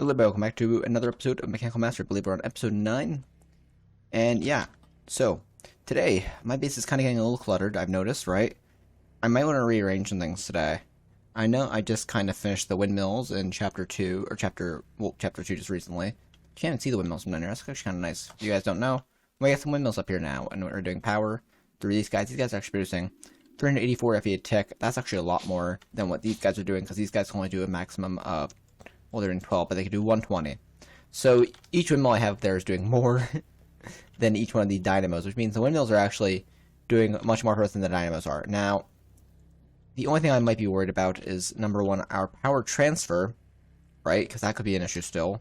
Hello, welcome back to another episode of Mechanical Master. I believe we're on episode 9. And yeah, so today, my base is kind of getting a little cluttered, I've noticed, right? I might want to rearrange some things today. I know I just kind of finished the windmills in chapter 2, or chapter 2 just recently. Can't even see the windmills from down here, that's actually kind of nice. If you guys don't know, we got some windmills up here now, and we're doing power through these guys. These guys are actually producing 384 FE a tick. That's actually a lot more than what these guys are doing, because these guys can only do a maximum of, well, they're in 12, but they can do 120. So each windmill I have there is doing more than each one of the dynamos, which means the windmills are actually doing much more for us than the dynamos are. Now, the only thing I might be worried about is, number one, our power transfer, right? Because that could be an issue still.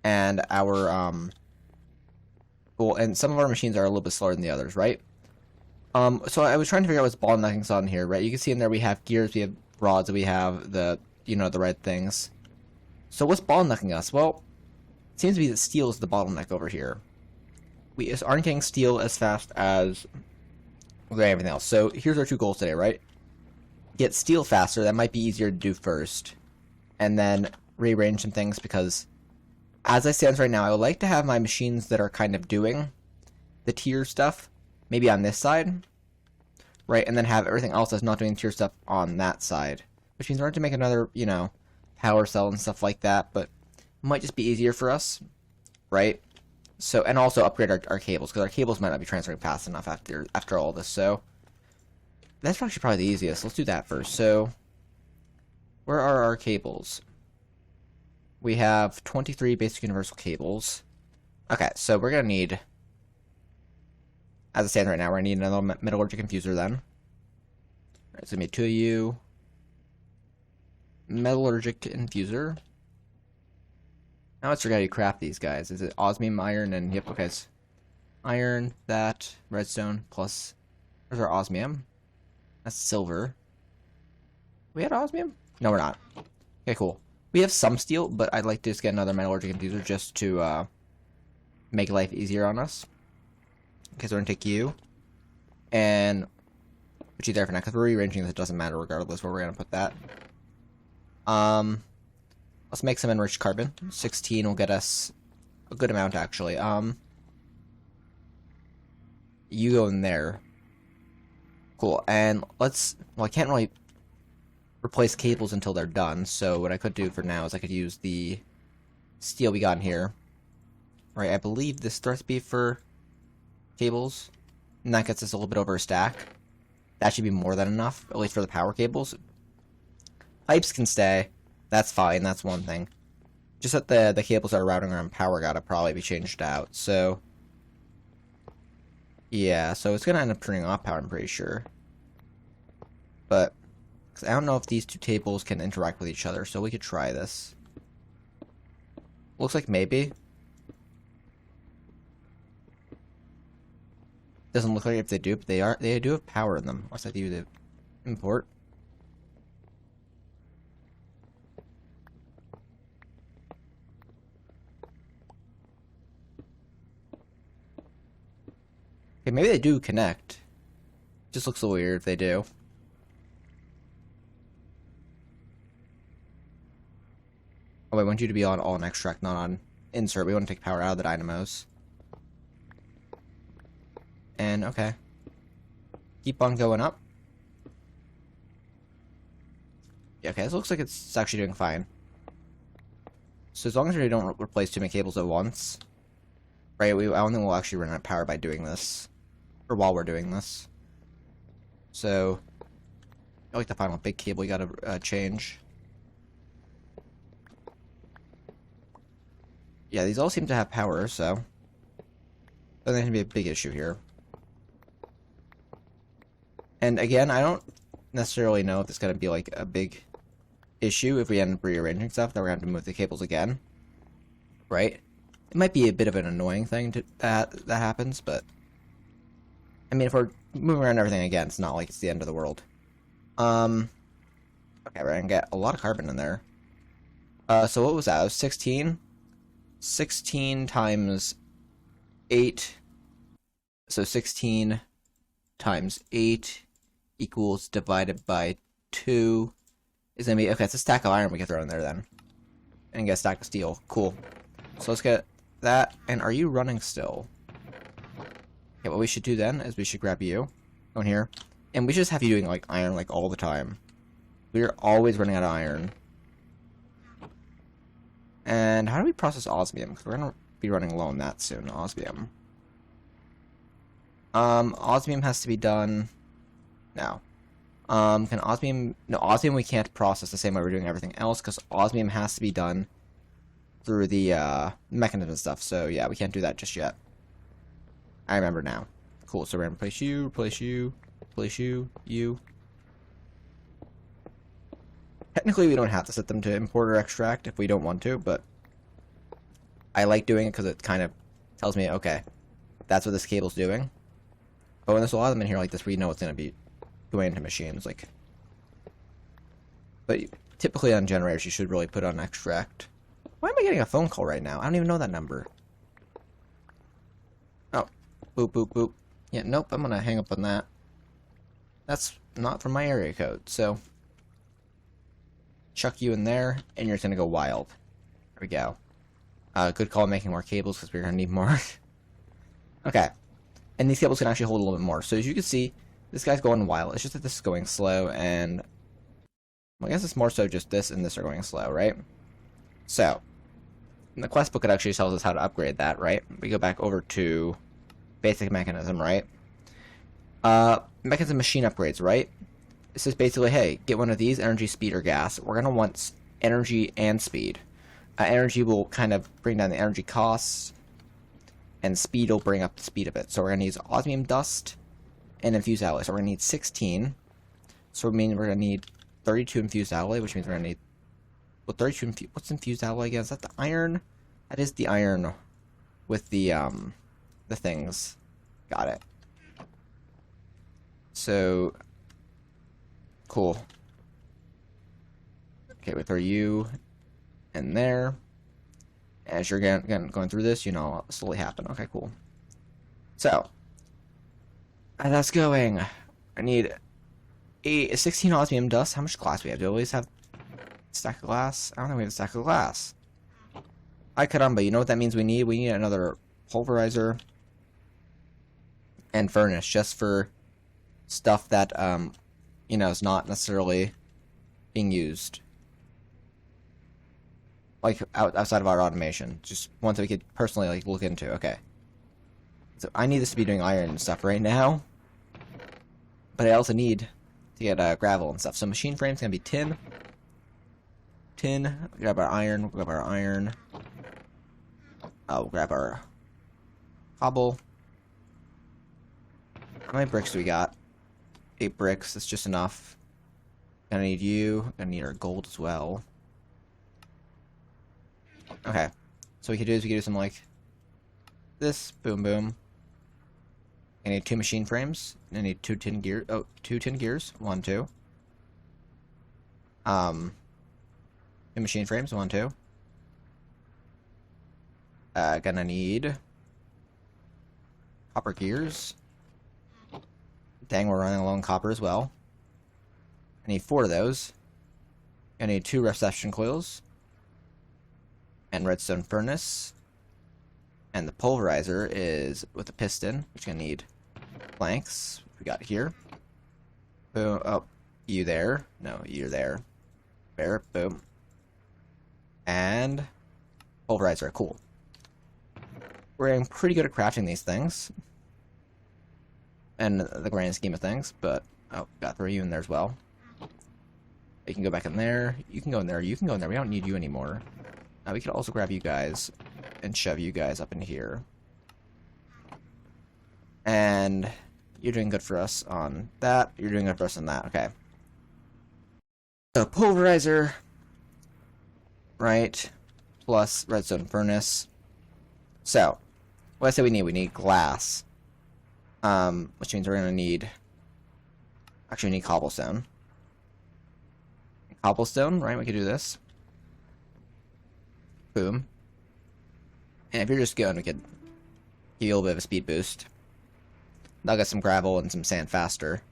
And our, well, and some of our machines are a little bit slower than the others, right? So I was trying to figure out what's bottlenecking's on here, right? You can see in there we have gears, we have rods, we have the, the red things. So what's bottlenecking us? Well, it seems to be that steel is the bottleneck over here. We aren't getting steel as fast as everything else. So here's our two goals today, right? Get steel faster. That might be easier to do first. And then rearrange some things, because as I stand right now, I would like to have my machines that are kind of doing the tier stuff maybe on this side, right? And then have everything else that's not doing tier stuff on that side. Which means we're going to make another, power cell and stuff like that, but it might just be easier for us, right? So, and also upgrade our cables, because our cables might not be transferring fast enough after all this. So that's actually probably the easiest. Let's do that first. So where are our cables? We have 23 basic universal cables. Okay, so we're gonna need, as it stands right now, we're gonna need another metallurgic infuser then. Right, it's gonna be 2 of you. Metallurgic infuser. Now let's figure out how you craft these guys. Is it osmium, iron, and yep, okay, it's iron, that, redstone, plus, where's our osmium? That's silver. We had osmium? No, we're not. Okay, cool. We have some steel, but I'd like to just get another metallurgic infuser just to make life easier on us. Okay, so we're gonna take you, and put you there for now, because we're rearranging this, it doesn't matter regardless where we're gonna put that. Let's make some enriched carbon. 16 will get us a good amount, actually. You go in there. Cool, and let's, well, I can't really replace cables until they're done, so what I could do for now is I could use the steel we got in here. Right, I believe this starts to be for cables, and that gets us a little bit over a stack. That should be more than enough, at least for the power cables. Pipes can stay. That's fine. That's one thing. Just that the cables that are routing around power gotta probably be changed out. So yeah, so it's gonna end up turning off power, I'm pretty sure. But cause I don't know if these two tables can interact with each other, so we could try this. Looks like maybe. Doesn't look like if they do, but they do have power in them. Unless I do the import. Okay, maybe they do connect. Just looks a little weird if they do. Oh, I want you to be on all extract, not on insert. We want to take power out of the dynamos. And, okay. Keep on going up. Yeah, okay, this looks like it's actually doing fine. So as long as we don't replace too many cables at once, right, I don't think we'll actually run out of power by doing this. Or while we're doing this. So, I like the final big cable you gotta change. Yeah, these all seem to have power, so doesn't gonna be a big issue here. And again, I don't necessarily know if it's gonna be like a big issue if we end up rearranging stuff, that we're gonna have to move the cables again. Right? It might be a bit of an annoying thing that happens, but I mean, if we're moving around everything again, it's not like it's the end of the world. Okay, we're gonna get a lot of carbon in there. So what was that? It was 16? 16 times 8. So 16 times 8 equals divided by 2 is going to be, okay, it's a stack of iron we can throw in there then. And get a stack of steel. Cool. So let's get that. And are you running still? Okay, what we should do then is we should grab you. Go in here. And we just have you doing, like, iron, like, all the time. We're always running out of iron. And how do we process osmium? Because we're going to be running low on that soon. Osmium. Osmium has to be done now. Can osmium... No, osmium we can't process the same way we're doing everything else, because osmium has to be done through the, mechanism and stuff. So, yeah, we can't do that just yet. I remember now. Cool, so we're gonna replace you. Technically, we don't have to set them to import or extract if we don't want to, but I like doing it because it kind of tells me, okay, that's what this cable's doing. But when there's a lot of them in here like this, we know it's going to be going into machines. Like, but typically on generators, you should really put on extract. Why am I getting a phone call right now? I don't even know that number. Oh, boop, boop, boop. Yeah, nope, I'm going to hang up on that. That's not from my area code, so chuck you in there, and you're going to go wild. There we go. Good call making more cables, because we're going to need more. Okay. And these cables can actually hold a little bit more. So as you can see, this guy's going wild. It's just that this is going slow, and well, I guess it's more so just this and this are going slow, right? So, in the quest book, it actually tells us how to upgrade that, right? We go back over to basic mechanism, right? Mechanism machine upgrades, right? This is basically, hey, get one of these, energy, speed, or gas. We're going to want energy and speed. Energy will kind of bring down the energy costs, and speed will bring up the speed of it. So we're going to use osmium dust and infused alloy. So we're going to need 16. So it means we're going to need 32 infused alloy, which means we're going to need... Well, 32 what's infused alloy again? Is that the iron? That is the iron with the things. Got it. So... Cool. Okay, we throw you in there. As you're going through this, you know, it'll slowly happen. Okay, cool. So, that's going. I need a 16 osmium dust. How much glass we have? Do we always have a stack of glass? I don't think we have a stack of glass. Ay caramba, you know what that means we need? We need another pulverizer and furnace just for stuff that, you know, is not necessarily being used. Like, outside of our automation. Just ones that we could personally, like, look into. Okay. So, I need this to be doing iron and stuff right now. But I also need to get, gravel and stuff. So, machine frame's gonna be tin. Tin. We'll grab our iron. We'll grab our iron. We'll grab our cobble. How many bricks do we got? 8 bricks. That's just enough. Gonna need you. Gonna need our gold as well. Okay, so we could do something like this. Boom, boom. I need 2 machine frames. I need 2 tin gear. Oh, 2 tin gears. 1, 2. 2 machine frames. 1, 2. Gonna need copper gears. Dang, we're running low on copper as well. I need 4 of those. I need 2 reception coils. And redstone furnace. And the pulverizer is with a piston, which is going to need planks. We got here. Boom. Oh, you there. No, you're there. There. Boom. And pulverizer. Cool. We're getting pretty good at crafting these things. And the grand scheme of things, but... Oh, got 3 of you in there as well. You can go back in there. You can go in there. You can go in there. We don't need you anymore. We could also grab you guys and shove you guys up in here. And you're doing good for us on that. You're doing good for us on that. Okay. So, pulverizer. Right. Plus redstone furnace. So, what I say we need? We need glass. Which means we're going to need... Actually, we need cobblestone. Cobblestone, right? We could do this. Boom. And if you're just going, we could give you a little bit of a speed boost. That'll get some gravel and some sand faster.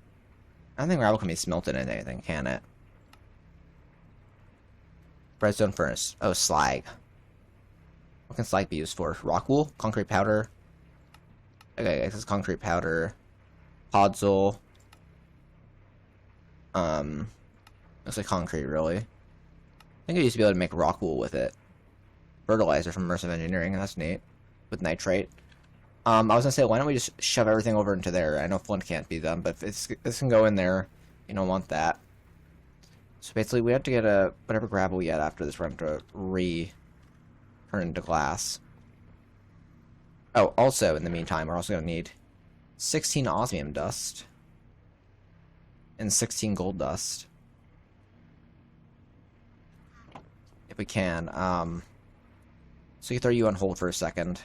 I don't think gravel can be smelted into anything, can it? Redstone furnace. Oh, slag. What can slag be used for? Rock wool? Concrete powder? Okay, this is concrete powder. Podzol. Looks like concrete, really. I think I used to be able to make rock wool with it. Fertilizer from immersive engineering, that's neat. With nitrate. I was gonna say, why don't we just shove everything over into there? I know flint can't be done, but if this can go in there, you don't want that. So basically, we have to get whatever gravel we get after this, we're going to turn into glass. Oh, also, in the meantime, we're also going to need 16 osmium dust. And 16 gold dust. If we can. So we can throw you on hold for a second.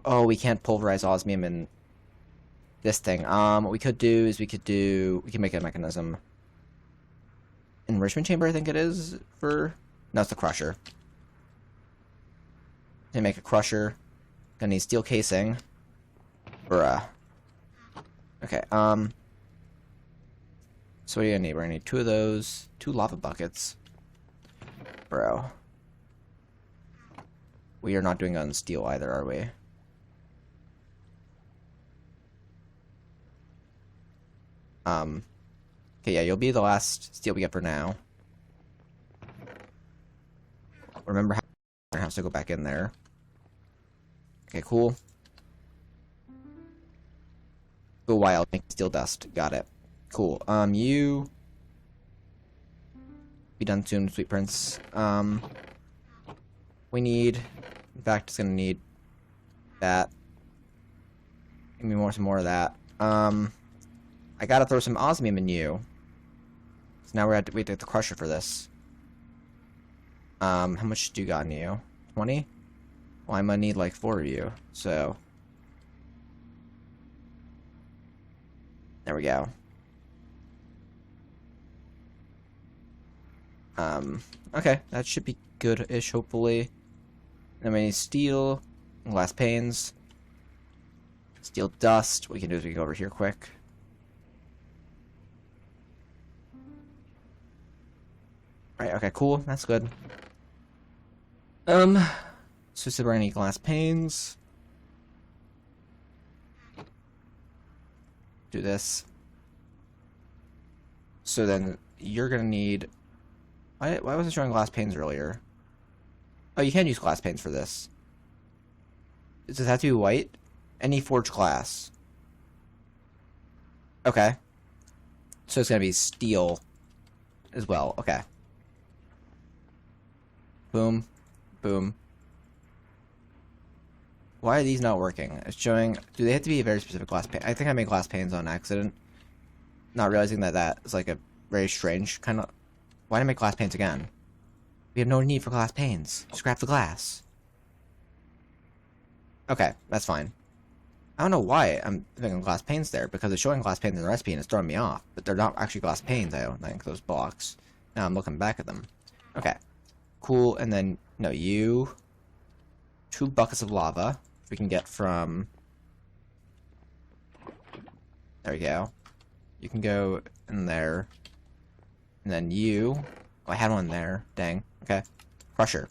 Oh, we can't pulverize osmium in this thing. What we could do is we can make a mechanism. Enrichment chamber, I think it is, for... No, it's the crusher. Gonna make a crusher. Gonna need steel casing. Bruh. Okay, so what are you gonna need? We're gonna need 2 of those, 2 lava buckets. Bro. We are not doing on steel either, are we? Okay, yeah, you'll be the last steel we get for now. Remember how our house to go back in there. Okay, cool. Go wild, make steel dust. Got it. Cool. You be done soon, sweet prince. We need, in fact, it's gonna need that. Give me some more of that. I gotta throw some osmium in you. So now we have to get the crusher for this. How much do you got in you? 20? Well, I'm gonna need like 4 of you, so. There we go. Okay, that should be good-ish, hopefully. Then we need steel, glass panes, steel dust. What we can do is we can go over here quick. Right, okay, cool. That's good. So we're gonna need glass panes. Do this. So then you're gonna need... Why was it showing glass panes earlier? Oh, you can use glass panes for this. Does it have to be white? Any forged glass. Okay. So it's gonna be steel as well. Okay. Boom. Boom. Why are these not working? It's showing... Do they have to be a very specific glass pane? I think I made glass panes on accident. Not realizing that that is like a very strange kind of... Why did I make glass panes again? We have no need for glass panes. Scrap the glass. Okay, that's fine. I don't know why I'm thinking glass panes there, because it's showing glass panes in the recipe and it's throwing me off. But they're not actually glass panes, I don't think, those blocks. Now I'm looking back at them. Okay. Cool, and then, no, you... 2 buckets of lava. We can get from... There we go. You can go in there. And then you... Oh, I had one there. Dang. Okay. Crusher.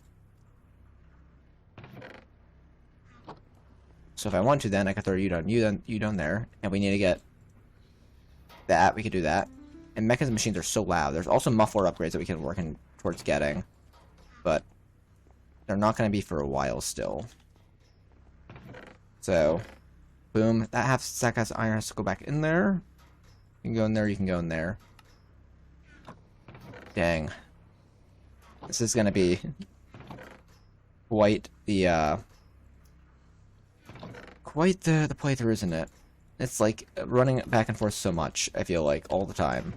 So if I want to, then I could throw you down there. And we need to get that. We could do that. And mechanism machines are so loud. There's also muffler upgrades that we can work in towards getting. But they're not going to be for a while still. So, boom. That half stack of iron has to go back in there. You can go in there, you can go in there. Dang. This is going to be quite the playthrough, isn't it? It's like running back and forth so much, I feel like, all the time.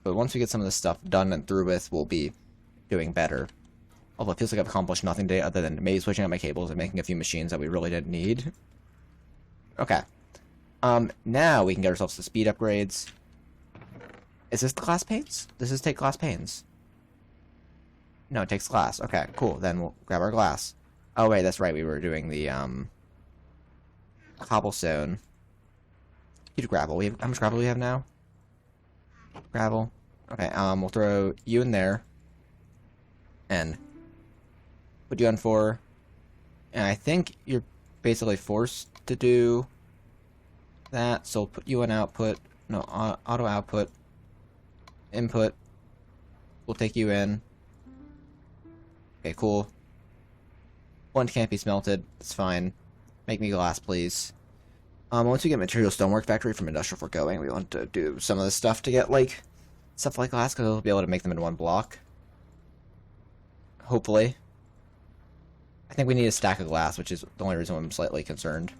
But once we get some of this stuff done and through with, we'll be doing better. Although it feels like I've accomplished nothing today other than maybe switching out my cables and making a few machines that we really didn't need. Okay. Now we can get ourselves the speed upgrades. Is this the glass panes? Does this take glass panes? No, it takes glass. Okay, cool. Then we'll grab our glass. Oh, wait, that's right. We were doing the, cobblestone. Heat gravel. How much gravel do we have now? Gravel. Okay, we'll throw you in there. And put you on 4. And I think you're basically forced to do that. So we'll put you on output. No, auto output. Input. We'll take you in. Okay, cool. One can't be smelted. It's fine. Make me glass, please. Once we get material stonework factory from industrial for going, we want to do some of this stuff to get, like, stuff like glass, because we'll be able to make them in one block. Hopefully. I think we need a stack of glass, which is the only reason I'm slightly concerned.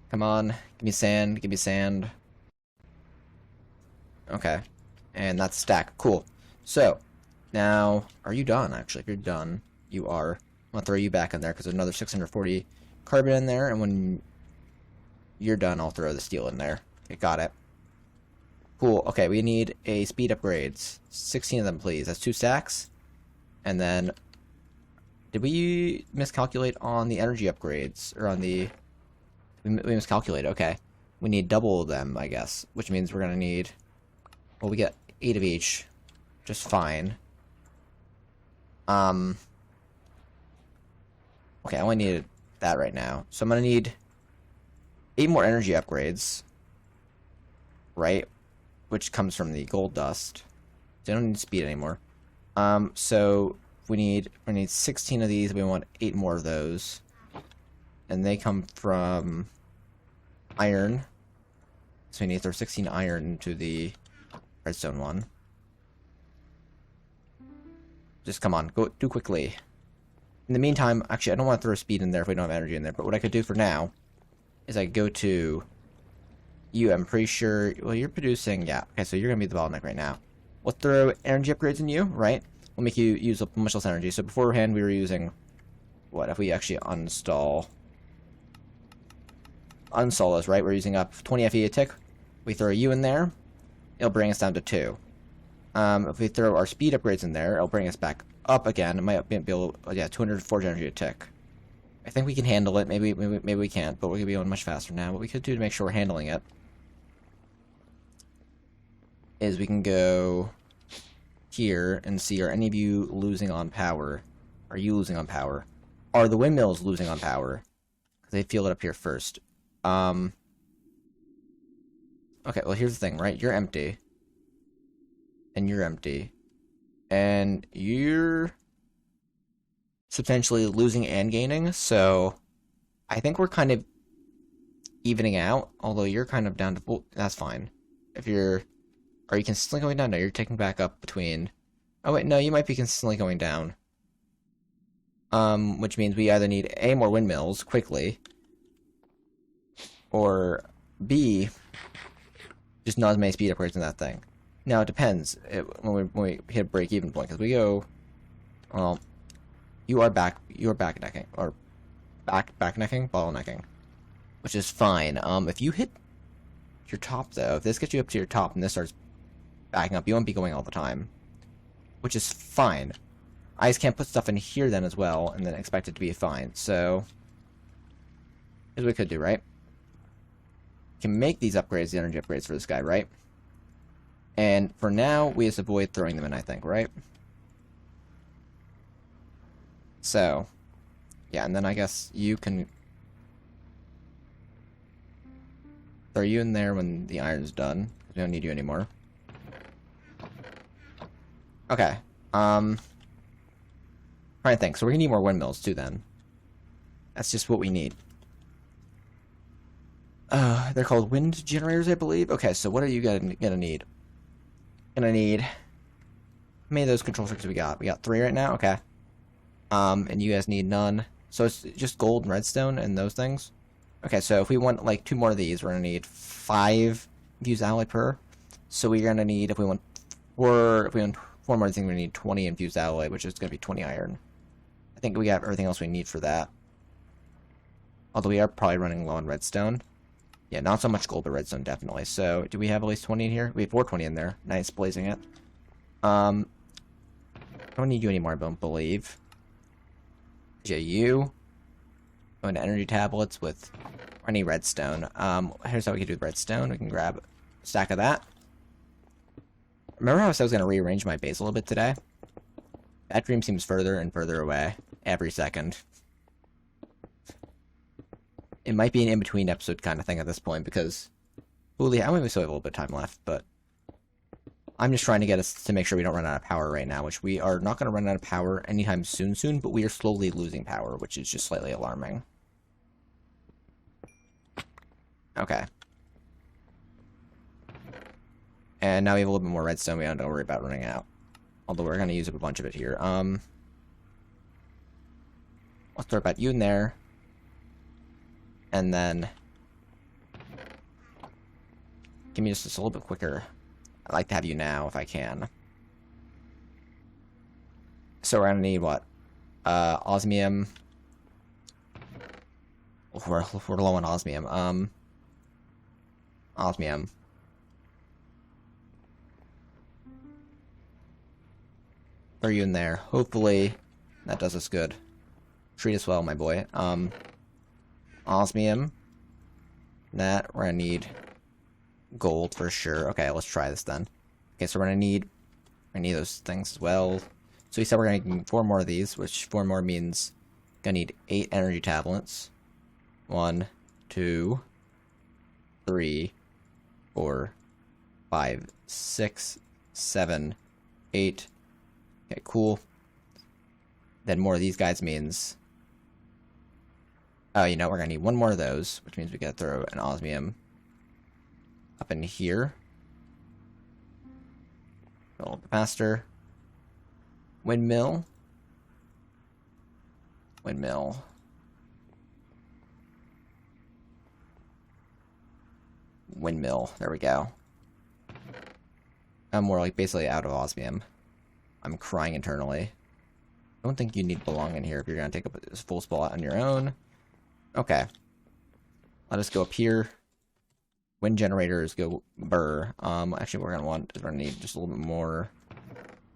Come on. Give me sand. Give me sand. Okay. And that's stack. Cool. So, now, are you done, actually? If you're done, you are. I'm going to throw you back in there, because there's another 640 carbon in there, and when you're done, I'll throw the steel in there. Okay, got it. Cool. Okay, we need a speed upgrades. 16 of them, please. That's 2 stacks. And then, did we miscalculate on the energy upgrades? Or on the... We miscalculated, okay. We need double of them, I guess. Which means we're going to need... Well, we get 8 of each. Just fine. Okay, I only needed that right now. So I'm going to need 8 more energy upgrades. Right? Which comes from the gold dust. So I don't need speed anymore. So we need 16 of these. We want 8 more of those. And they come from iron. So we need to throw 16 iron into the redstone one. Just come on, go do quickly. In the meantime, actually, I don't want to throw speed in there if we don't have energy in there. But what I could do for now is I go to you. I'm pretty sure. Well, you're producing. Yeah. Okay, so you're gonna be the bottleneck right now. We'll throw energy upgrades in you, right? We'll make you use up much less energy. So beforehand, we were using what? If we actually uninstall those, right? We're using up 20 FE a tick. We throw you in there, it'll bring us down to 2. If we throw our speed upgrades in there, it'll bring us back up again. It might be able, yeah, 240 energy a tick. I think we can handle it. Maybe we can't, but we're gonna be going much faster now. What we could do to make sure we're handling it is we can go here and see, are any of you losing on power? Are you losing on power? Are the windmills losing on power? Because they feel it up here first. Okay, well, here's the thing, right? You're empty. And you're empty. And you're substantially losing and gaining, so I think we're kind of evening out, although you're kind of down to... Well, that's fine. If you're... Are you consistently going down? No, you're taking back up between... Oh, wait, no, you might be consistently going down. Which means we either need A, more windmills, quickly, or B, just not as many speed upgrades in that thing. Now, it depends when we hit a break-even point, because we go... Well, you are backnecking, or backnecking? Bottlenecking. Which is fine. If you hit your top, though, if this gets you up to your top and this starts backing up, you won't be going all the time. Which is fine. I just can't put stuff in here then as well, and then expect it to be fine. So, here's what we could do, right? We can make these upgrades, the energy upgrades for this guy, right? And for now, we just avoid throwing them in, I think, right? So, yeah, and then I guess you can throw you in there when the iron's done. We don't need you anymore. Okay. Trying to think. So we're gonna need more windmills too then. That's just what we need. They're called wind generators, I believe. Okay, so what are you gonna need? Gonna need... How many of those control circuits we got? We got 3 right now? Okay. And you guys need none. So it's just gold and redstone and those things? Okay, so if we want, like, 2 more of these, we're gonna need 5 infused alloy per. So we're gonna need, if we want 4 more things, we need 20 infused alloy, which is gonna be 20 iron. I think we have everything else we need for that. Although we are probably running low on redstone. Yeah, not so much gold, but redstone, definitely. So, do we have at least 20 in here? We have 420 in there. Nice, blazing it. I don't need you anymore, I don't believe. Yeah, you. Going to energy tablets with any redstone. Here's how we can do redstone. We can grab a stack of that. Remember how I said I was going to rearrange my base a little bit today? That dream seems further and further away every second. It might be an in-between episode kind of thing at this point because, holy, I maybe still have a little bit of time left, but I'm just trying to get us to make sure we don't run out of power right now, which we are not going to run out of power anytime soon, but we are slowly losing power, which is just slightly alarming. Okay. And now we have a little bit more redstone. We don't have to worry about running out. Although we're going to use up a bunch of it here. Let's throw about you in there. And then give me just a little bit quicker. I'd like to have you now if I can. So we're going to need what? Osmium. We're low on osmium. Osmium. Throw you in there. Hopefully that does us good. Treat us well, my boy. Osmium. That we're gonna need gold for sure. Okay, let's try this then. Okay, so we're gonna need those things as well. So we said we're gonna need 4 more of these, which 4 more means gonna need 8 energy tablets. 1, 2, 3, 4, 5, 6, 7, 8. Okay, cool. Then more of these guys means... Oh, you know, we're going to need 1 more of those, which means we got to throw an osmium up in here. A little bit faster. Windmill. Windmill. Windmill. There we go. I'm more like basically out of osmium. I'm crying internally. I don't think you need belong in here if you're going to take up this full spot on your own. Okay. Let us go up here. Wind generators go burr. Actually, what we're going to need just a little bit more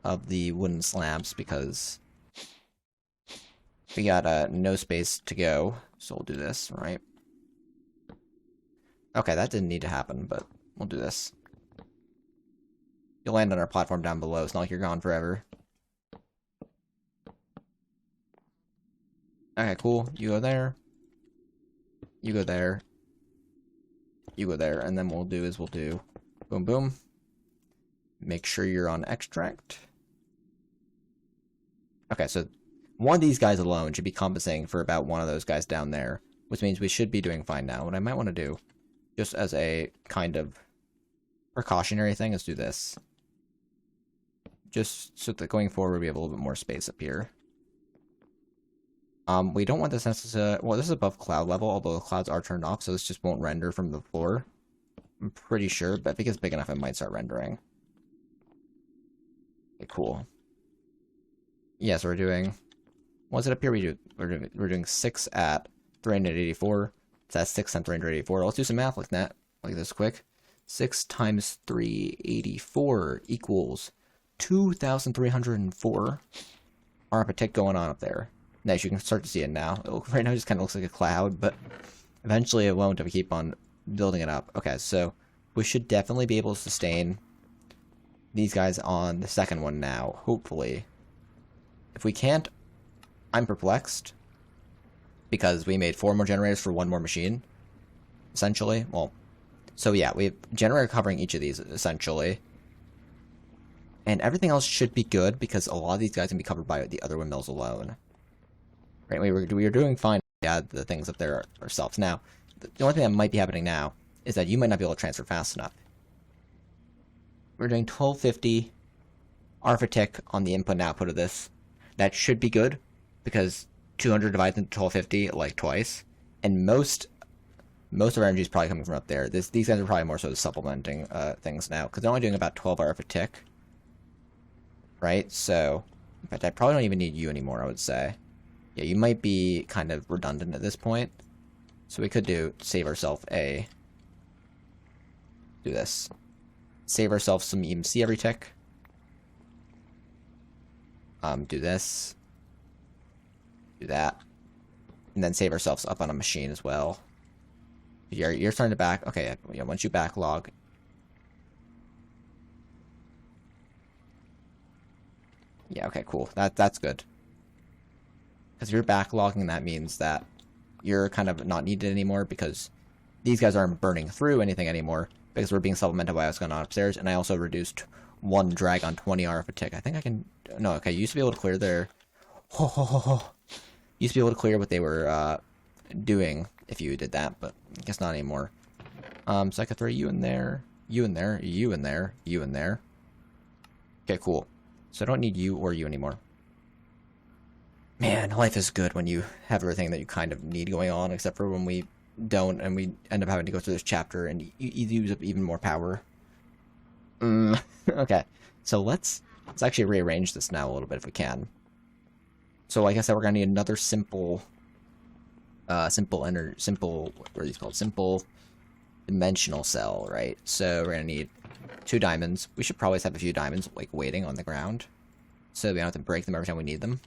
of the wooden slabs because we got no space to go. So we'll do this, right? Okay, that didn't need to happen, but we'll do this. You'll land on our platform down below. It's not like you're gone forever. Okay, cool. You go there. You go there. You go there. And then what we'll do is we'll do boom, boom. Make sure you're on extract. Okay, so one of these guys alone should be compensating for about one of those guys down there, which means we should be doing fine now. What I might want to do, just as a kind of precautionary thing, is do this. Just so that going forward we have a little bit more space up here. We don't want this necessarily... Well, this is above cloud level, although the clouds are turned off, so this just won't render from the floor. I'm pretty sure, but if it gets big enough, it might start rendering. Okay, cool. Yeah, so we're doing... What's it up here? We're doing 6 at 384. So that's 6 times 384. Let's do some math like that. Like this quick. 6 times 384 equals 2,304. Architect going on up there. Nice, you can start to see it now. Right now it just kind of looks like a cloud, but eventually it won't if we keep on building it up. Okay, so we should definitely be able to sustain these guys on the second one now, hopefully. If we can't, I'm perplexed, because we made 4 more generators for 1 more machine, essentially. Well, so yeah, we have generator covering each of these, essentially. And everything else should be good, because a lot of these guys can be covered by the other windmills alone. Right, we were doing fine to add the things up there ourselves. Now, the only thing that might be happening now is that you might not be able to transfer fast enough. We're doing 1250 arithmetic on the input and output of this. That should be good, because 200 divided into 1250, like, twice. And most of our energy is probably coming from up there. These guys are probably more so supplementing things now, because they're only doing about 12 arithmetic. Right? So, in fact, I probably don't even need you anymore, I would say. Yeah, you might be kind of redundant at this point. So we could save ourselves do this. Save ourselves some EMC every tick. Do this. Do that. and then save ourselves up on a machine as well. You're starting to back. Okay, yeah, once you backlog. Yeah, okay, cool. That's good. Because if you're backlogging, that means that you're kind of not needed anymore because these guys aren't burning through anything anymore because we're being supplemented by what's going on upstairs. And I also reduced one drag on 20 RF a tick. I think I can... No, okay, you used to be able to clear their... Used to be able to clear what they were doing if you did that, but I guess not anymore. So I could throw you in there, you in there, you in there, you in there. Okay, cool. So I don't need you or you anymore. Man, life is good when you have everything that you kind of need going on, except for when we don't, and we end up having to go through this chapter and you use up even more power. Okay, so let's actually rearrange this now a little bit if we can. So like I said, we're gonna need another simple what are these called? Simple dimensional cell, right? So we're gonna need 2 diamonds. We should probably have a few diamonds like waiting on the ground, so we don't have to break them every time we need them.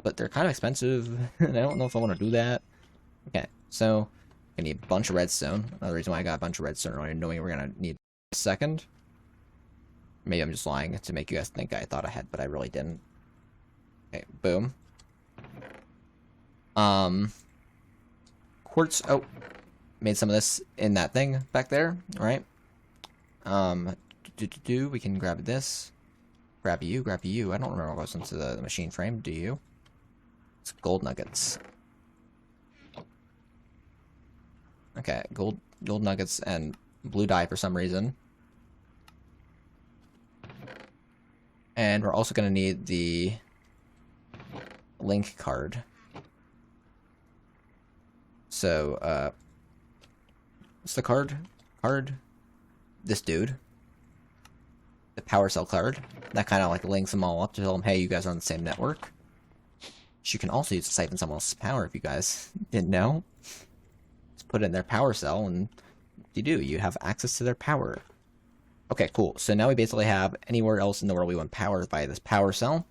But they're kind of expensive, and I don't know if I want to do that. Okay, so I need a bunch of redstone. Another reason why I got a bunch of redstone earlier, knowing we're gonna need a second. Maybe I'm just lying to make you guys think I thought I had, but I really didn't. Okay, boom. Quartz. Oh, made some of this in that thing back there. All right. We can grab this. Grab you. Grab you. I don't remember what goes into the machine frame. Do you? It's gold nuggets. Okay, gold nuggets and blue dye for some reason. And we're also gonna need the link card. So, what's the card? This dude. The power cell card. That kind of like links them all up to tell them, hey, you guys are on the same network. You can also use to siphon someone else's power if you guys didn't know. Just put it in their power cell and you have access to their power. Okay, cool. So now we basically have anywhere else in the world we want power via this power cell.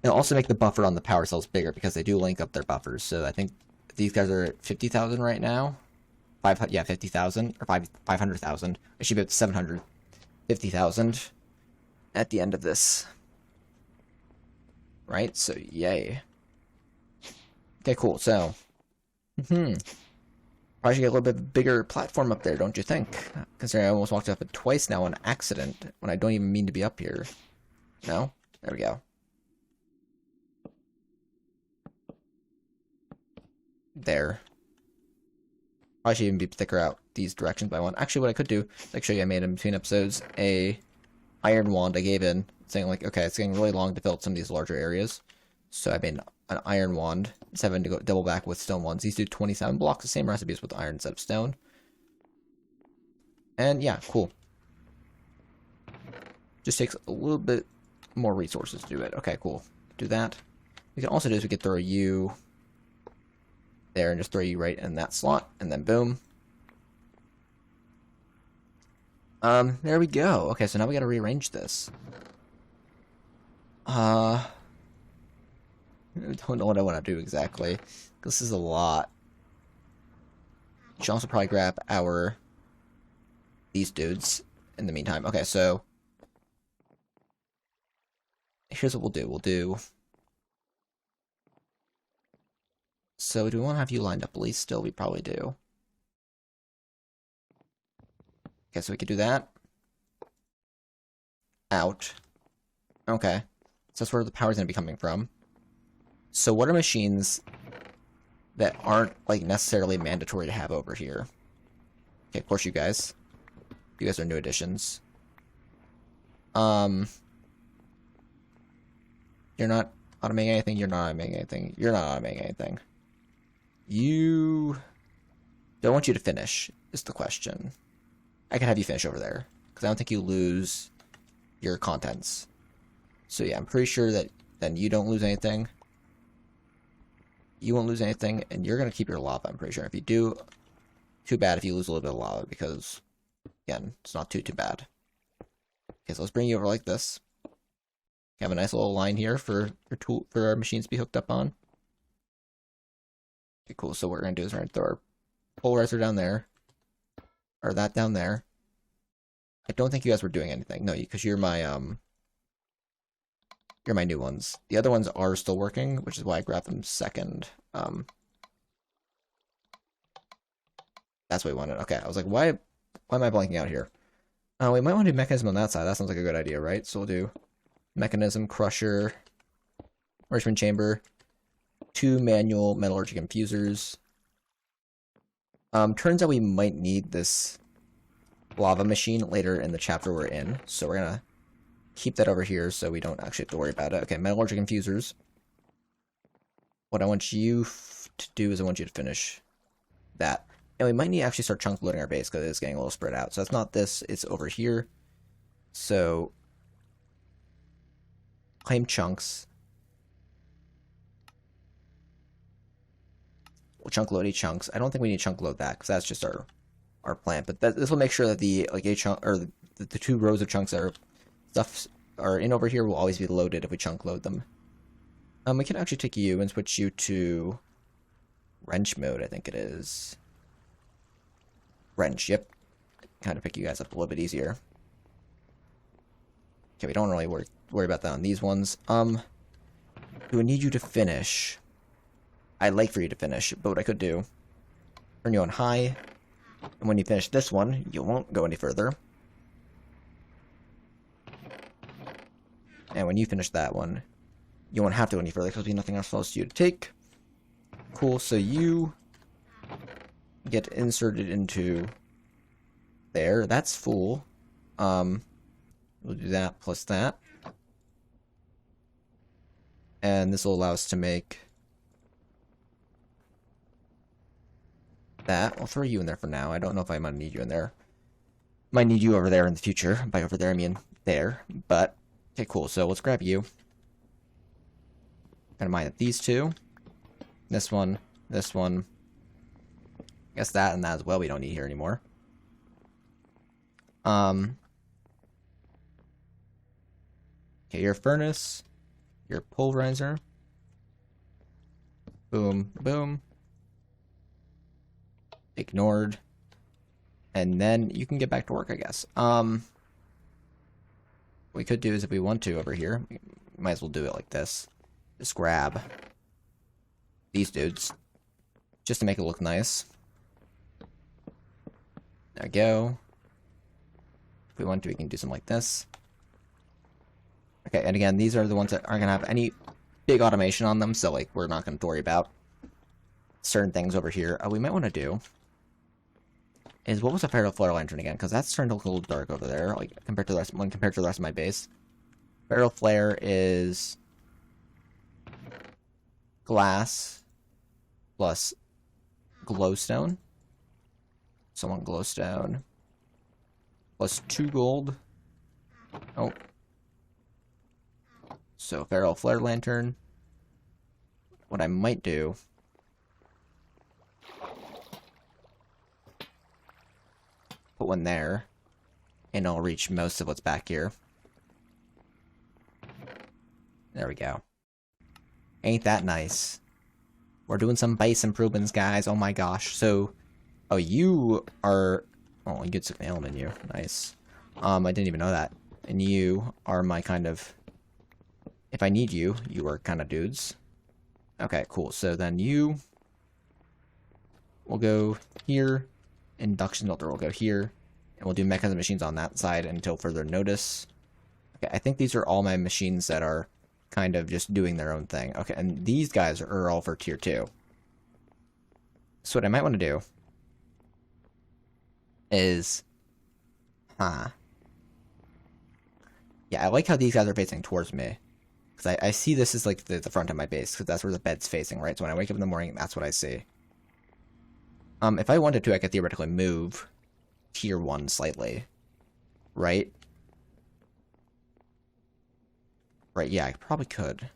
It'll also make the buffer on the power cells bigger because they do link up their buffers. So I think these guys are at 50,000 right now. 50,000 or 500,000. I should be at 750,000 at the end of this. Right? So, yay. Okay, cool. So, probably should get a little bit bigger platform up there, don't you think? Considering I almost walked up it twice now on accident when I don't even mean to be up here. No? There we go. There. I should even be thicker out these directions by one. Actually, what I could do is like show you I made in between episodes a iron wand I gave in, saying like, okay, it's getting really long to fill out some of these larger areas. So I made an iron wand instead of having to go double back with stone ones. These do 27 blocks, the same recipes with iron instead of stone. And yeah, cool. Just takes a little bit more resources to do it. Okay, cool. Do that. We can also do is we could throw you there and just throw you right in that slot, and then boom. There we go. Okay, so now we gotta rearrange this. I don't know what I want to do exactly. This is a lot. Should also probably grab these dudes in the meantime. Okay, so here's what we'll do. We'll do. So do we want to have you lined up at least still? We probably do. Okay, so we could do that. Out. Okay. So that's where the power's going to be coming from. So what are machines that aren't, like, necessarily mandatory to have over here? Okay, of course you guys. You guys are new additions. You're not automating anything, you're not automating anything, you're not automating anything. Don't want you to finish, is the question. I can have you finish over there, because I don't think you lose your contents. So yeah, I'm pretty sure that then you don't lose anything. You won't lose anything, and you're going to keep your lava, I'm pretty sure. If you do, too bad if you lose a little bit of lava, because, again, it's not too bad. Okay, so let's bring you over like this. Have a nice little line here for our machines to be hooked up on. Okay, cool. So what we're gonna do is we're gonna throw our polarizer down there, or that down there. I don't think you guys were doing anything. No, because you're my new ones. The other ones are still working, which is why I grabbed them second. That's what we wanted. Okay, I was like, why am I blanking out here? We might want to do mechanism on that side. That sounds like a good idea, right? So we'll do mechanism, crusher, enrichment chamber, 2 manual metallurgic infusers. Turns out we might need this lava machine later in the chapter we're in, so we're gonna keep that over here so we don't actually have to worry about it. Okay, metallurgic infusers. What I want you to do is I want you to finish that. And we might need to actually start chunk loading our base because it's getting a little spread out. So that's not this, it's over here. So claim chunks. We'll chunk load 8 chunks. I don't think we need to chunk load that because that's just our plant. But this will make sure that the 8 chunk or the 2 rows of chunks that are in over here will always be loaded if we chunk load them. We can actually take you and switch you to wrench mode, I think it is. Wrench, yep. Kind of pick you guys up a little bit easier. Okay, we don't really worry about that on these ones. Do I need you to finish? I'd like for you to finish, but what I could do, turn you on high, and when you finish this one, you won't go any further. And when you finish that one, you won't have to go any further because there'll be nothing else for you to take. Cool, so you get inserted into there. That's full. We'll do that plus that. And this will allow us to make that. I'll throw you in there for now. I don't know if I might need you in there. Might need you over there in the future. By over there, I mean there. But, okay, cool. So let's grab you. Gotta mind that these two. This one. I guess that and that as well we don't need here anymore. Okay, your furnace. Your pulverizer. Boom, boom. Ignored. And then you can get back to work, I guess. What we could do is if we want to over here, we might as well do it like this. Just grab these dudes. Just to make it look nice. There we go. If we want to, we can do something like this. Okay, and again, these are the ones that aren't going to have any big automation on them, so, like, we're not going to worry about certain things over here. We might want to do is, what was the Feral Flare Lantern again? Because that's starting to look a little dark over there, like, compared to the rest of my base. Feral Flare is glass plus glowstone. So 1 glowstone plus 2 gold. Oh. So Feral Flare Lantern. What I might do put one there, and I'll reach most of what's back here. There we go. Ain't that nice? We're doing some base improvements, guys. Oh my gosh. So, oh, you are... Oh, you get some element in you. Nice. I didn't even know that. And you are my kind of... If I need you, you are kind of dudes. Okay, cool. So then you will go here. Induction filter will go here. And we'll do mechanism machines on that side until further notice. Okay, I think these are all my machines that are kind of just doing their own thing. Okay, and these guys are all for tier 2. So what I might want to do is... Yeah, I like how these guys are facing towards me. Because I see this as like the front of my base, because that's where the bed's facing, right? So when I wake up in the morning, that's what I see. If I wanted to, I could theoretically move tier 1 slightly. Right? Right, yeah, I probably could.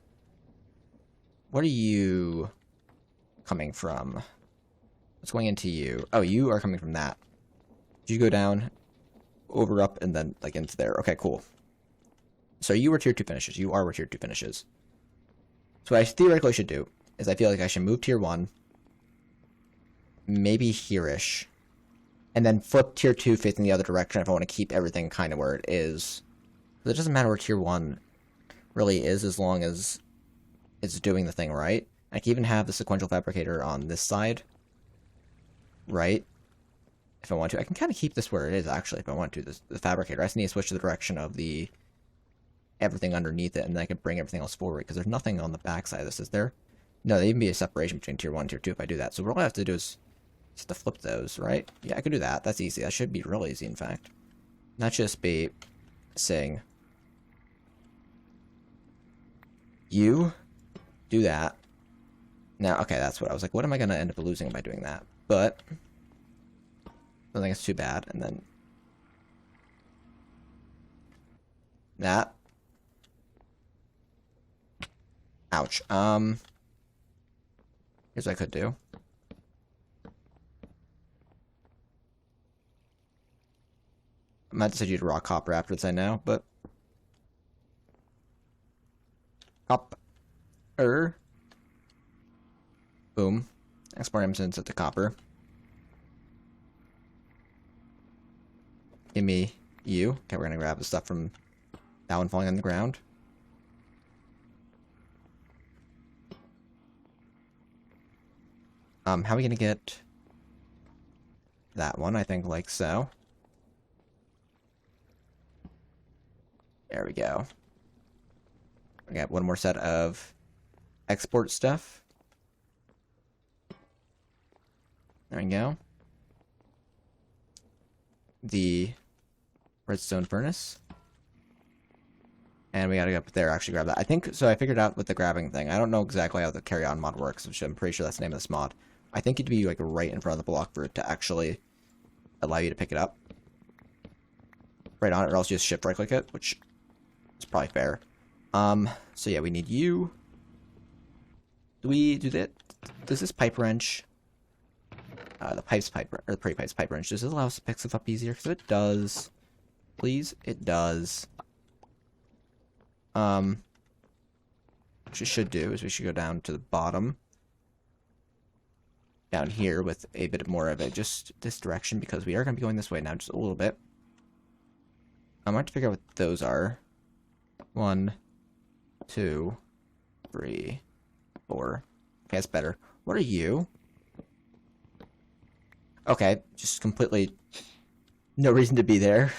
What are you coming from? What's going into you? Oh, you are coming from that. Did you go down, over, up, and then, like, into there? Okay, cool. So you were tier 2 finishes. You are tier 2 finishes. So what I theoretically should do is I feel like I should move tier 1 maybe here-ish. And then flip tier 2 facing the other direction if I want to keep everything kind of where it is. It doesn't matter where tier 1 really is as long as it's doing the thing right. I can even have the sequential fabricator on this side. Right? If I want to. I can kind of keep this where it is, actually, if I want to. The fabricator. I just need to switch to the direction of the everything underneath it, and then I can bring everything else forward, because there's nothing on the back side of this, is there? No, there even be a separation between tier 1 and tier 2 if I do that. So what all I have to do is just to flip those, right? Yeah, I could do that. That's easy. That should be real easy, in fact. Not just be saying, you do that. Now, okay, that's what I was like, what am I going to end up losing by doing that? But I don't think it's too bad. And then that. Ouch. Here's what I could do. I might decide to use raw copper after this, I know, but copper. Boom. Export emissions at the copper. Give me you. Okay, we're gonna grab the stuff from that one falling on the ground. How are we gonna get that one? I think like so. There we go. We got one more set of export stuff. There we go. The redstone furnace. And we gotta go up there, actually grab that. I think, so I figured out with the grabbing thing. I don't know exactly how the carry-on mod works, which I'm pretty sure that's the name of this mod. I think it'd be like right in front of the block for it to actually allow you to pick it up. Right on it, or else you just shift right click it, which is probably fair. So yeah, we need you. Do we do that? Does this pipe wrench, the pre-pipes pipe wrench, does it allow us to pick stuff up easier? Because it does. Please, it does. What we should do is we should go down to the bottom. Down here with a bit more of it, just this direction, because we are going to be going this way now, just a little bit. I'm going to figure out what those are. 1, 2, 3, 4. Okay, that's better. What are you? Okay, just completely no reason to be there.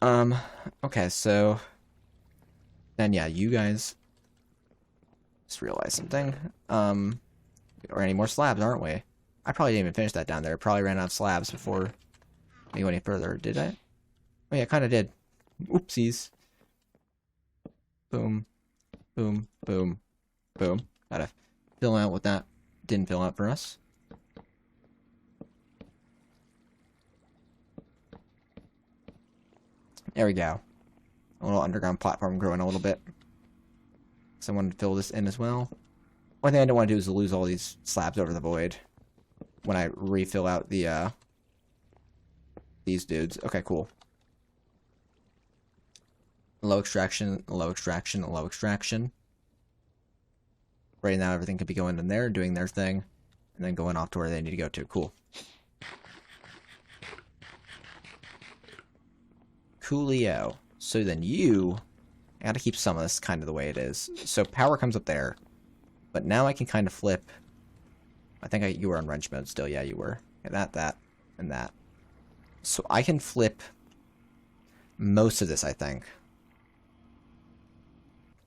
Okay, so then yeah, you guys just realized something. We're any more slabs, aren't we? I probably didn't even finish that down there. Probably ran out of slabs before we go any further, did I? Oh yeah, I kinda did. Oopsies. Boom. Boom. Boom. Boom. Gotta fill out what that didn't fill out for us. There we go. A little underground platform growing a little bit. So I wanted to fill this in as well. One thing I don't want to do is lose all these slabs over the void when I refill out the these dudes. Okay, cool. Low extraction, low extraction, low extraction. Right now everything could be going in there, doing their thing, and then going off to where they need to go to. Cool. Coolio. So then you, I gotta keep some of this kind of the way it is. So power comes up there, but now I can kind of flip. I think you were on wrench mode still. Yeah, you were. Okay, that, and that. So I can flip most of this, I think.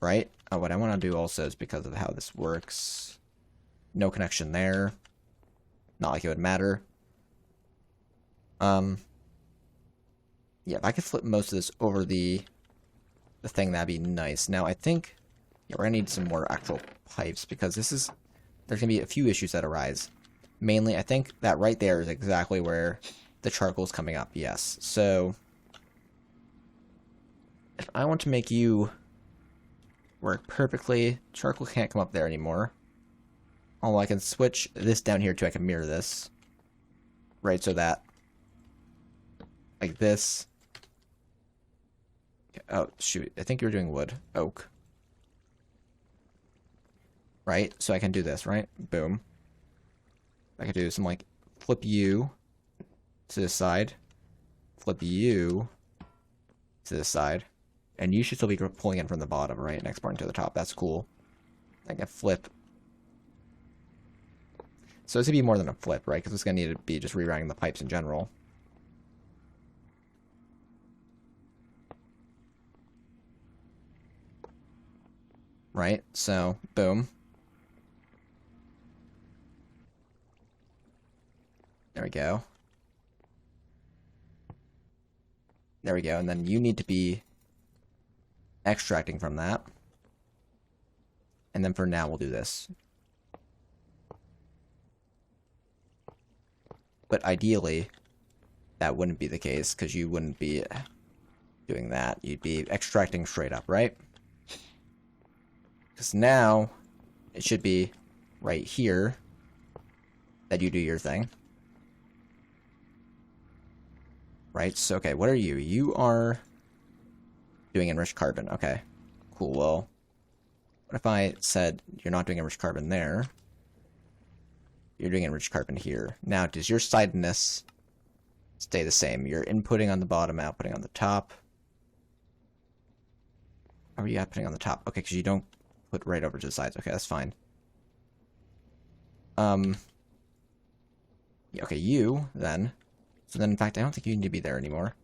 Right? What I want to do also is because of how this works. No connection there. Not like it would matter. Yeah, if I could flip most of this over the thing, that'd be nice. Now, I think yeah, we're gonna need some more actual pipes, because there's gonna be a few issues that arise. Mainly, I think that right there is exactly where the charcoal's coming up, yes. So, if I want to make you work perfectly, charcoal can't come up there anymore. Oh, I can switch this down here too, I can mirror this. Right, so that, like this. Oh, shoot, I think you were doing wood. Oak. right? So I can do this, right? Boom. I could do some, like, flip you to the side, flip you to the side, and you should still be pulling in from the bottom, right? And exporting to the top. That's cool. I can flip. So this would be more than a flip, right? Because it's going to need to be just rewriting the pipes in general. Right? So, boom. There we go. There we go. And then you need to be extracting from that. And then for now, we'll do this. But ideally, that wouldn't be the case, because you wouldn't be doing that. You'd be extracting straight up, right? Because now, it should be right here that you do your thing. Right? So, okay, what are you? You are doing enriched carbon. Okay. Cool, well, what if I said you're not doing enriched carbon there? You're doing enriched carbon here. Now, does your sidedness stay the same? You're inputting on the bottom, outputting on the top. How are you outputting on the top? Okay, because you don't put right over to the sides. Okay, that's fine. Yeah, okay, you, then. So then, in fact, I don't think you need to be there anymore.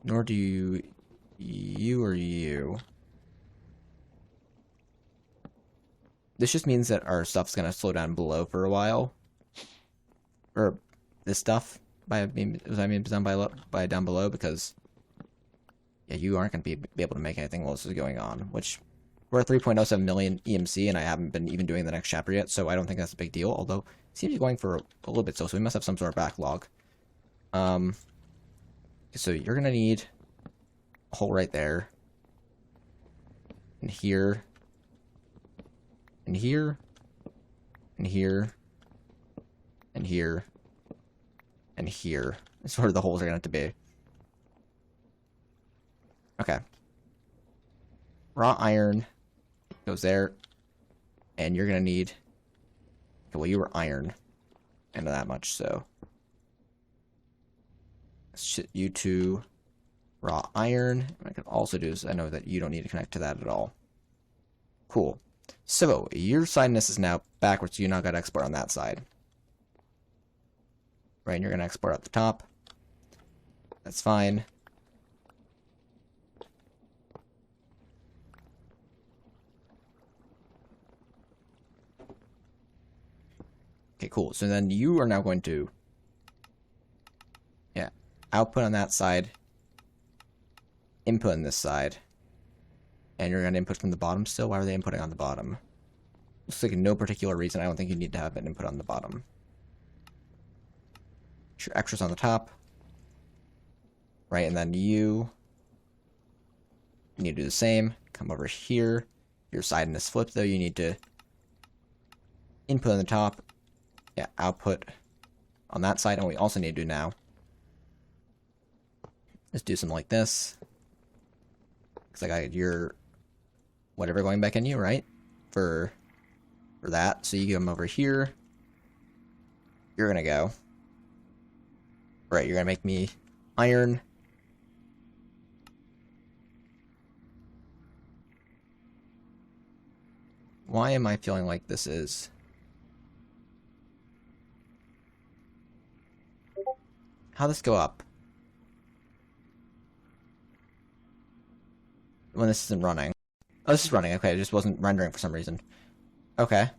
Nor do you... You or you. This just means that our stuff's going to slow down below for a while. Or this stuff, by being done by down below, because yeah, you aren't going to be able to make anything while this is going on. Which, we're at 3.07 million EMC, and I haven't been even doing the next chapter yet, so I don't think that's a big deal, although it seems to be going for a little bit so we must have some sort of backlog. So you're gonna need a hole right there, and here, and here, and here, and here, and here. That's where the holes are gonna have to be. Okay. Raw iron goes there, and you're gonna need. Okay, well, you were iron, and that much, so. You two raw iron. What I can also do is I know that you don't need to connect to that at all. Cool. So your sidedness is now backwards, so you now got to export on that side. Right, and you're going to export at the top. That's fine. Okay, cool. So then you are now going to output on that side, input on this side, and you're going to input from the bottom still? Why are they inputting on the bottom? Looks like no particular reason. I don't think you need to have an input on the bottom. Your extras on the top. Right, and then you need to do the same. Come over here. Your sidedness flipped, though. You need to input on the top. Yeah, output on that side. And we also need to do now. Let's do something like this. Because I got your whatever going back in you, right? For that. So you come over here. You're gonna go. Right, you're gonna make me iron. Why am I feeling like this is... How'd this go up? When this isn't running. Oh, this is running. Okay, it just wasn't rendering for some reason. Okay.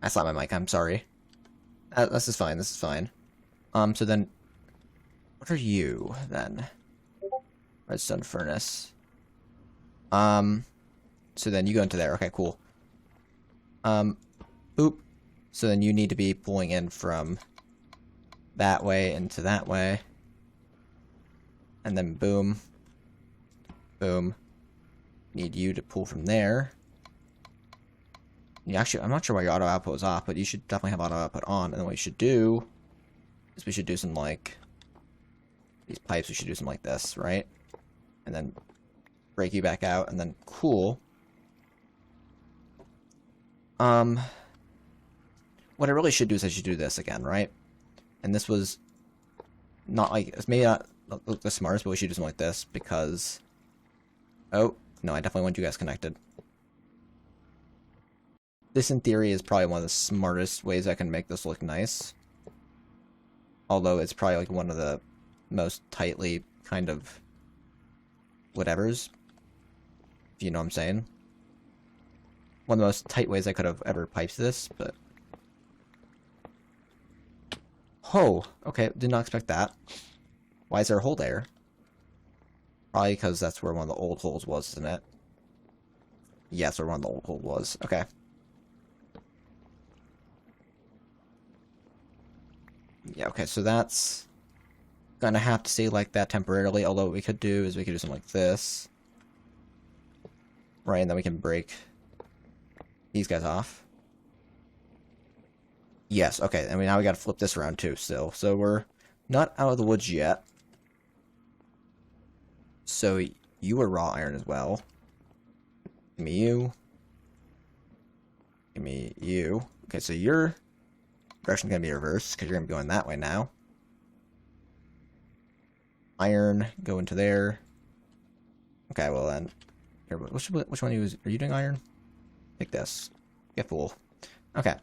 I slapped my mic. I'm sorry. This is fine. This is fine. So then... What are you, then? Redstone furnace. So then you go into there. Okay, cool. Boop. So then you need to be pulling in from that way into that way. And then boom. Boom. Need you to pull from there. You actually, I'm not sure why your auto output was off, but you should definitely have auto output on. And then what you should do is we should do some like these pipes. We should do something like this, right? And then break you back out, and then cool. What I really should do is I should do this again, right? And this was not like, it's maybe not look the smartest, but we should do something like this because, oh, no, I definitely want you guys connected. This, in theory, is probably one of the smartest ways I can make this look nice. Although it's probably like one of the most tightly kind of whatevers, if you know what I'm saying. One of the most tight ways I could have ever piped this, but... Oh, okay, did not expect that. Why is there a hole there? Probably because that's where one of the old holes was, isn't it? Yes, where one of the old holes was. Okay. Yeah, okay, so that's gonna have to stay like that temporarily, although what we could do is we could do something like this. Right, and then we can break these guys off. Yes, okay, and now we gotta flip this around too still. So we're not out of the woods yet. So you are raw iron as well. Give me you. Give me you. Okay, so your direction's gonna be reversed because you're gonna be going that way now. Iron, go into there. Okay, well then. Here, which one are you doing iron? Take this. Get full. Okay.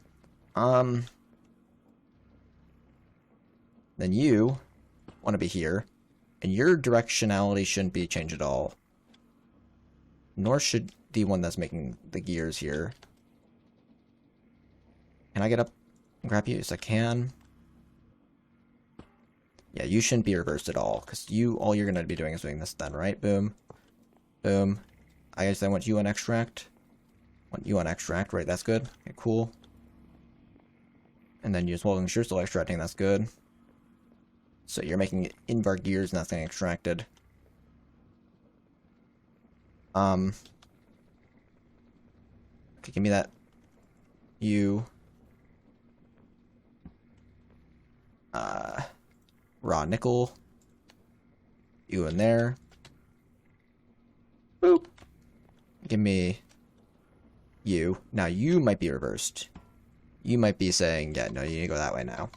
Then you want to be here. And your directionality shouldn't be changed at all. Nor should the one that's making the gears here. Can I get up and grab you? Yes, I can. Yeah, you shouldn't be reversed at all. Because all you're going to be doing is doing this then, right? Boom. Boom. I guess I want you on extract. Want you on extract, right? That's good. Okay, cool. And then you as well, as you're still extracting, that's good. So you're making invar gears and that's getting extracted. Okay, give me that. You. Raw nickel. You in there. Boop. Give me you. Now you might be reversed. You might be saying, yeah, no, you need to go that way now.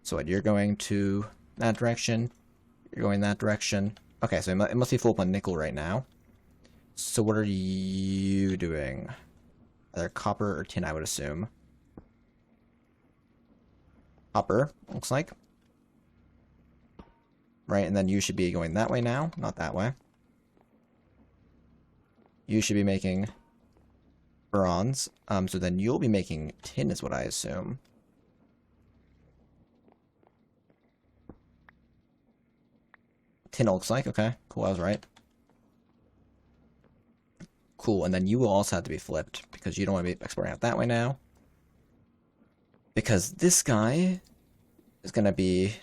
So what, you're going to that direction. You're going that direction. Okay, so it must be full up on nickel right now. So what are you doing? Either copper or tin, I would assume. Copper, looks like. Right, and then you should be going that way now, not that way. You should be making bronze. So then you'll be making tin is what I assume. Tin looks like, okay. Cool, I was right. Cool, and then you will also have to be flipped because you don't want to be exporting out that way now. Because this guy is going to be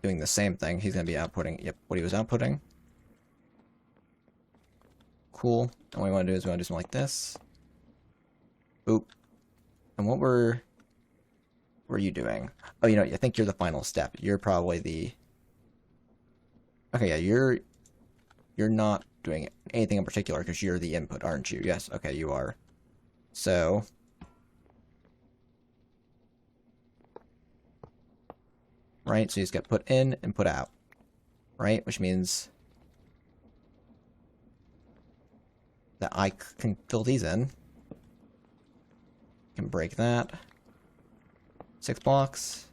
doing the same thing. He's going to be outputting, yep, what he was outputting. Cool. And what we want to do is we want to do something like this. Oop. And what were you doing? Oh, you know, I think you're the final step. You're probably the... Okay, yeah, you're not doing anything in particular because you're the input, aren't you? Yes, okay, you are. So... Right, so you just get put in and put out. Right, which means... that I can fill these in. Can break that. 6 blocks.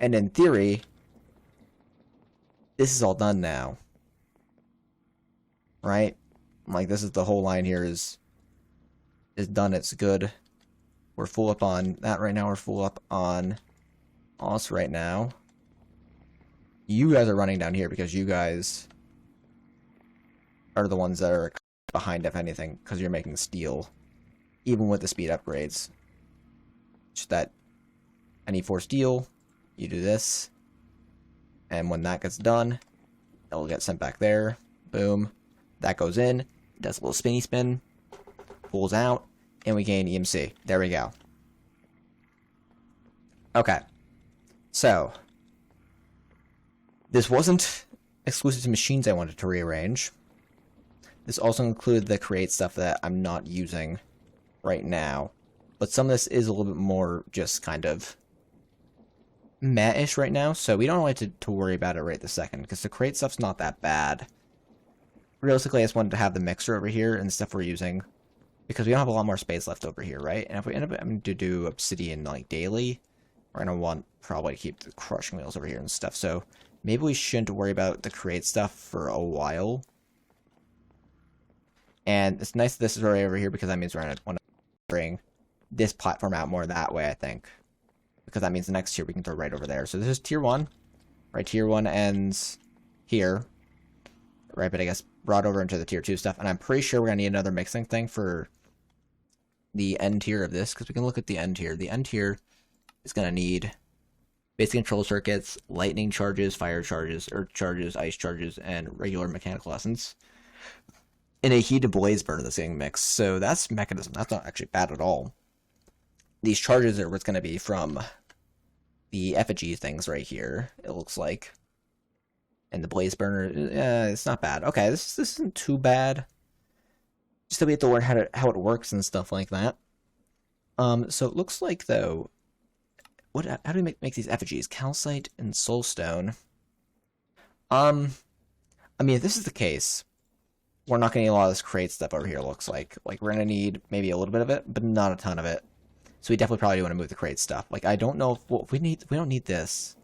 And in theory, this is all done now. Right? Like, this is the whole line here is done, it's good. We're full up on that right now, we're full up on us right now. You guys are running down here because you guys are the ones that are behind, if anything, because you're making steel, even with the speed upgrades. Just that I need 4 steel, you do this, and when that gets done, it'll get sent back there. Boom. That goes in, does a little spinny spin, pulls out, and we gain EMC. There we go. Okay. So, this wasn't exclusive to machines I wanted to rearrange. This also included the create stuff that I'm not using right now. But some of this is a little bit more just kind of meh-ish right now, so we don't really have to worry about it right this second, because the crate stuff's not that bad. Realistically, I just wanted to have the mixer over here and the stuff we're using, because we don't have a lot more space left over here, right? And if we end up having to do obsidian, like, daily, we're going to want probably to keep the crushing wheels over here and stuff, so maybe we shouldn't worry about the crate stuff for a while. And it's nice that this is already over here, because that means we're going to want to bring this platform out more that way, I think. Because that means the next tier we can throw right over there. So this is tier 1. Right, tier 1 ends here. Right, but I guess brought over into the tier 2 stuff. And I'm pretty sure we're going to need another mixing thing for the end tier of this. Because we can look at the end tier. The end tier is going to need basic control circuits, lightning charges, fire charges, earth charges, ice charges, and regular mechanical essence. In a heated blaze burner that's getting mixed. So that's mechanism. That's not actually bad at all. These charges are what's going to be from the effigy things right here, it looks like. And the blaze burner, it's not bad. Okay, this isn't too bad. Just that we have to learn how it works and stuff like that. So it looks like, though, how do we make these effigies? Calcite and soulstone. I mean, if this is the case, we're not going to need a lot of this crate stuff over here, looks like. Like, we're going to need maybe a little bit of it, but not a ton of it. So we definitely probably want to move the crate stuff. Like, I don't know if we don't need this.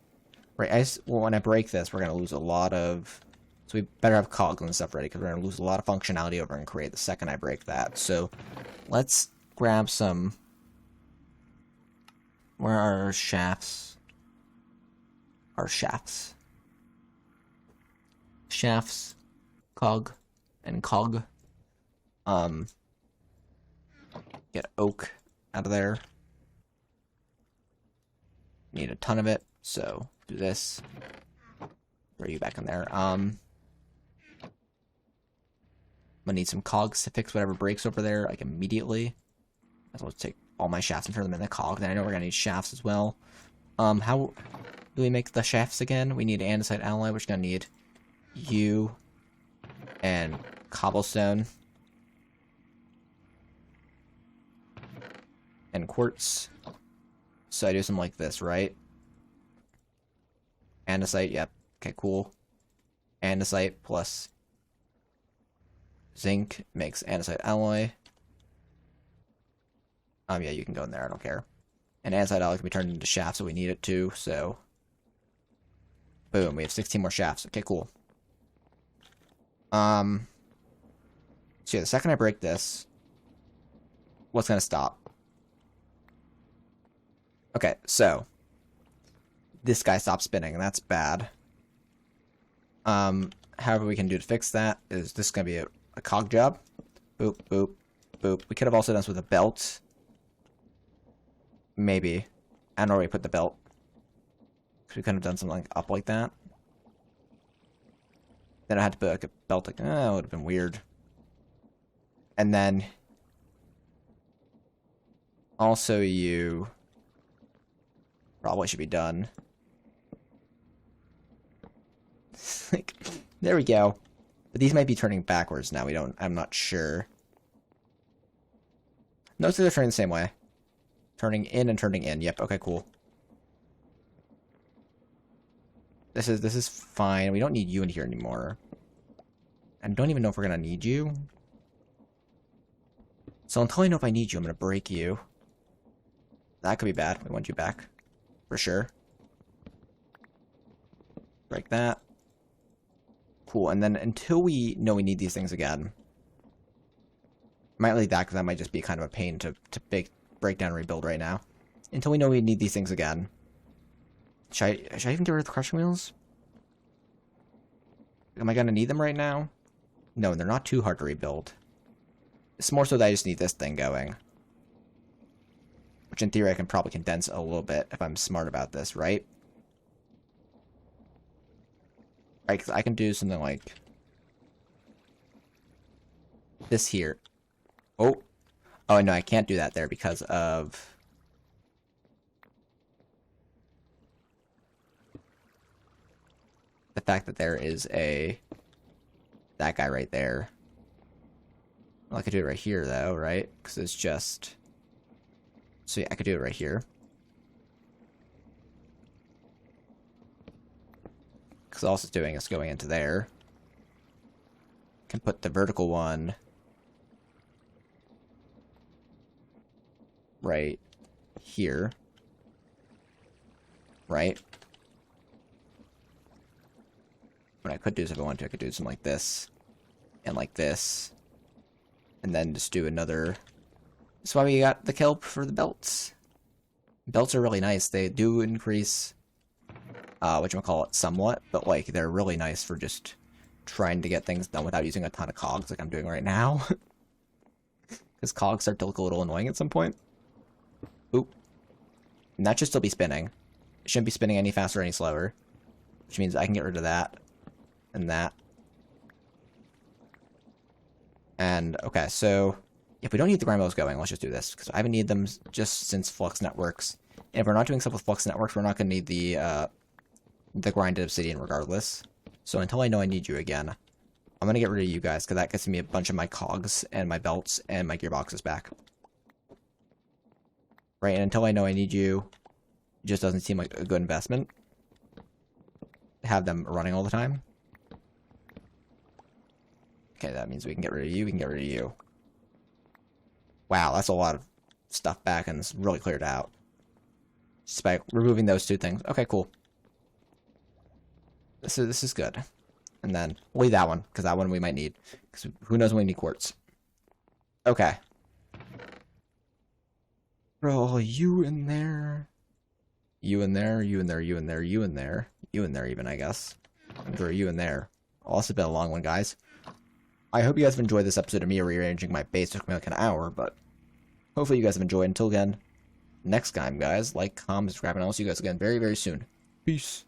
Right, when I break this, we're going to lose a lot of... So we better have cogs and stuff ready, because we're going to lose a lot of functionality over in crate the second I break that. So let's grab some... Where are our shafts? Our shafts. Shafts, cog, and cog. Get oak out of there. Need a ton of it, so do this. Throw you back in there. I'm gonna need some cogs to fix whatever breaks over there, like, immediately. As well as take all my shafts and turn them into cogs. And I know we're gonna need shafts as well. How do we make the shafts again? We need andesite alloy, which is gonna need you and cobblestone. And quartz. So I do something like this, right? Andesite, yep. Okay, cool. Andesite plus zinc makes andesite alloy. Yeah, you can go in there, I don't care. And andesite alloy can be turned into shafts, so we need it too, so... Boom, we have 16 more shafts. Okay, cool. So yeah, the second I break this, what's gonna stop? Okay, so this guy stops spinning, and that's bad. However we can do to fix that is this is going to be a cog job. Boop, boop, boop. We could have also done this with a belt. Maybe. I don't know where we put the belt. We could have done something like up like that. Then I had to put like a belt like, that would have been weird. And then also you probably should be done. Like, there we go. But these might be turning backwards now. I'm not sure. No, so they're turning the same way. Turning in and turning in. Yep, okay, cool. This is fine. We don't need you in here anymore. I don't even know if we're gonna need you. So until I know if I need you, I'm gonna break you. That could be bad. We want you back. For sure. Break that. Cool, and then until we know we need these things again, I might leave that because that might just be kind of a pain to break down and rebuild right now. Until we know we need these things again. Should I even get rid of the crushing wheels? Am I going to need them right now? No, they're not too hard to rebuild. It's more so that I just need this thing going. Which in theory I can probably condense a little bit if I'm smart about this, right? Right, 'cause I can do something like this here. Oh. Oh, no, I can't do that there because of the fact that there is that guy right there. Well, I could do it right here, though, right? Because it's just... So yeah, I could do it right here. Because all it's doing is going into there. Can put the vertical one right here. Right? What I could do is if I wanted to, I could do something like this. And like this. And then just do another... That's why we got the kelp for the belts. Belts are really nice. They do increase... whatchamacallit, somewhat. But, like, they're really nice for just trying to get things done without using a ton of cogs like I'm doing right now. Because cogs start to look a little annoying at some point. Oop. And that should still be spinning. It shouldn't be spinning any faster or any slower. Which means I can get rid of that. And that. And, okay, so... If we don't need the grind bells going, let's just do this. Because I haven't needed them just since Flux Networks. And if we're not doing stuff with Flux Networks, we're not going to need the grinded obsidian regardless. So until I know I need you again, I'm going to get rid of you guys, because that gets me a bunch of my cogs and my belts and my gearboxes back. Right, and until I know I need you, it just doesn't seem like a good investment to have them running all the time. Okay, that means we can get rid of you, we can get rid of you. Wow, that's a lot of stuff back, and it's really cleared out. Just by removing those two things. Okay, cool. This is good. And then we'll leave that one, because that one we might need. Because who knows when we need quartz. Okay. Roll you in there. You in there, you in there, you in there, you in there. You in there even, I guess. And throw you in there. Also been a long one, guys. I hope you guys have enjoyed this episode of me rearranging my base. It took me like an hour, but hopefully you guys have enjoyed. Until again, next time, guys, like, comment, subscribe, and I'll see you guys again very, very soon. Peace.